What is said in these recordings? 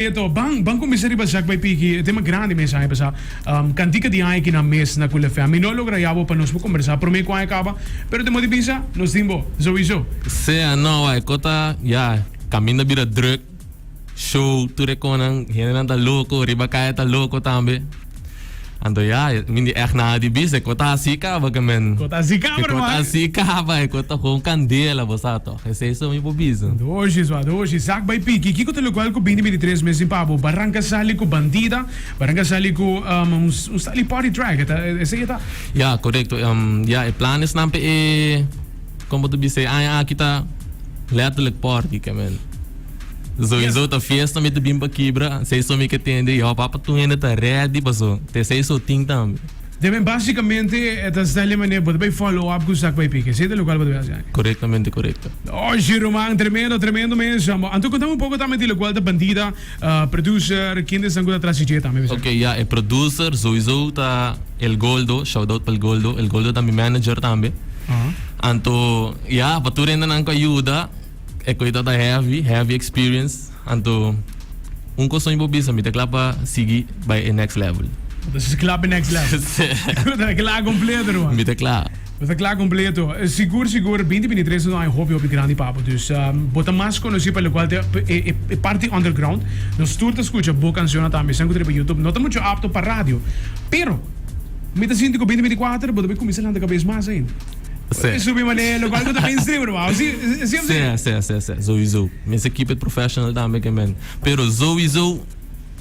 Ito, bang comissário basak by Piki, tema grande mensagem basa. Cantica de ai que na mes na kula fé. Não logra yabo para nós conversar, por mim qual acaba, pero te motivisa, nos timbo, sowieso. Sim, não, é kota, ja, caminho bira druk, show, tudo reconang, hinan tá louco, riba kaya tá louco também. Ando ja, hindi echt na die bis, kota sika ba gamen. Kota sika bro. Kota sika ba, kota com candela bosato. Esse isso me bobizo. Hoje, Zak by Piki, kiko te local ko 2023 meses em Pabo, Barranca Sali ko Bandida, Barranca Sali ko stali party track, esse tá. Ja, correcto. Ja, o plan is nampe como tu bisa, kita letterlijk party kamen. Sowieso ta fiesta met de bimba kibra, sei so me que tende, ja papa tu ainda tá ready paso, te sei so ting tam. Deben basicamente esta style maneira pode bem follow up com Zak by Piki, sei de local pode ver. Correctamente correcto. Hoje Roman, tremendo mesmo. Anto contamos pouco também de local da Bandida, producer, quem des anguda trasige também. Okay, ja, e producer sowieso ta El Goldo, shout out pel Goldo, El Goldo também manager também. Anto, ja, pature na nang ko ayuda. É coisa da heavy experience. Anto, coisa improvisa, me declara seguir by a next level. Dat is klaar bij next level. Dat is klaar completo, man. Me declara. Dat is klaar completo. Seguro, 2023 não é hobby op grande papo. Dus, bota mais conhecido pelo qual é parte underground. Nós tudo escuta boa canção também, sem que YouTube. Não tá muito apto para rádio. Pero, me tá sentindo que 2024, bota bem começar a cabeça mais ainda. Subir maneiro, qual que tá mainstream, bro? Sim. Sowieso. Minha equipe é profissional também, man. Pero sowieso,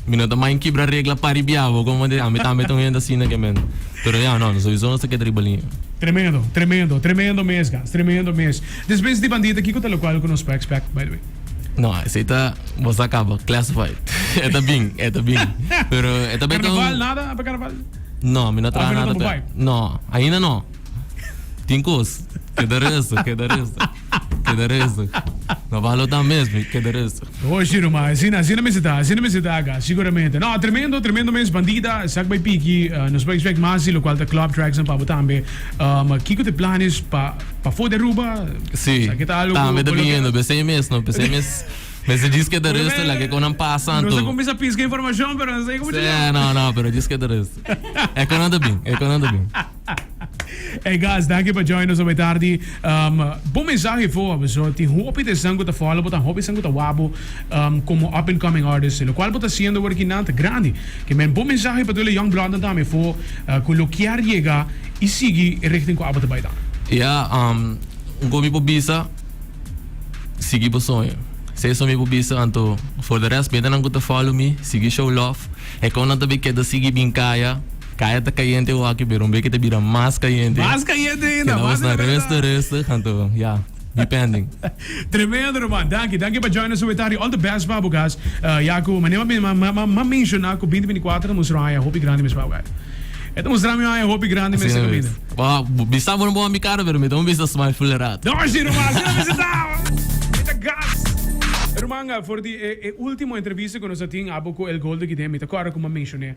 minha também quebra regra para biavo, como de, a também estão indo assim, man. Pero já, não, sowieso não se quer dribbling. Tremendo mês, guys. Tremendo mês. Depois de Bandida, que tá local que nós expect, by the way? Não, esse tá, você acaba, classified. É bem. Pero, é bem Carnaval, nada para carnaval? Não, me não traz nada. Não, ainda não. Tincos, que da resto. Não vale dar mesmo, que da resto. Hoje, Roma, assim me se dá, seguramente. Não, tremendo mesmo, Bandida, Zak by Piki, nos vai expect mais, o qual tá club tracks em Pabo também. Mas que te planos para foder ruba? Sim, tá, me dependendo, pensei mesmo. Mas se diz que da resto, lá que quando passa, não sei como essa pisca informação, mas não sei como te não, pero diz que da resto. É quando anda bem. Hey guys, danke voor join ons op tarde. Bom mensagem voor pessoal. Te hoop te sangue te follow, botar hoop sangue te wabo como up and coming artist. Lo qual botar sendo working nante grande. Que men bom mensagem para os young blood também voor colocar chega e seguir richting com abo te baita. Ja, gomi po bisa sigi po sonho. Sei so mi po bisa anto for the rest beta nang te follow me, sigi show love. E quando tabi que da sigi binkaya. Kaya tá caliente o aqui, pero que te vira mais caliente. Mais caliente ainda. Mas na resto, então, yeah, depending. Tremendo, man. Danke para join us sobre all the best, babu guys. Jaco, mas mencionar que 2024 mostrar a hobby grande mesmo, guys. Então mostrar a hobby grande mesmo comida. Wow, bisa mo bom mi cara, pero me dá bisa smile full rat. Não, giro, mas não me sentava. Eita gas. Romanga, voor die ultimo entrevista que nós tínhamos abo com El Goldo que tem, me agora como mencionei,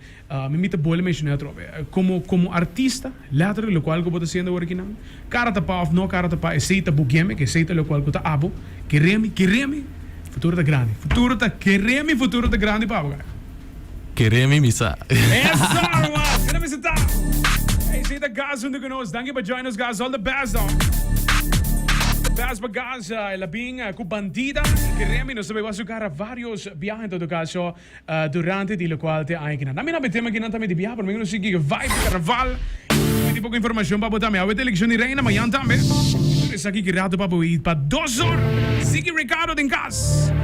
me tá bom mencionar trobe. Como artista, later lo qual que eu tô sendo working now. Cara tá pa of no cara tá pa, aceita bugeme, que aceita lo qual que tá abo, que remi, futuro tá grande. Futuro tá grande pa abo. Queremi misa. Essa, man. Quero me sentar. Hey, aceita gas junto conosco. Danke por join us, guys. All the best, dog. Bas bagage, labing com Bandida, que remi nos sabemos jogar vários viagens todo caso durante di qual te hai kinanta. Nami na betema kinanta me di viaje, por mim não sei que vibe carnaval. Me tipo informação para botar me a televisão de reina, mas também. Isso aqui que rato para 2 horas. Sigue Ricardo em casa.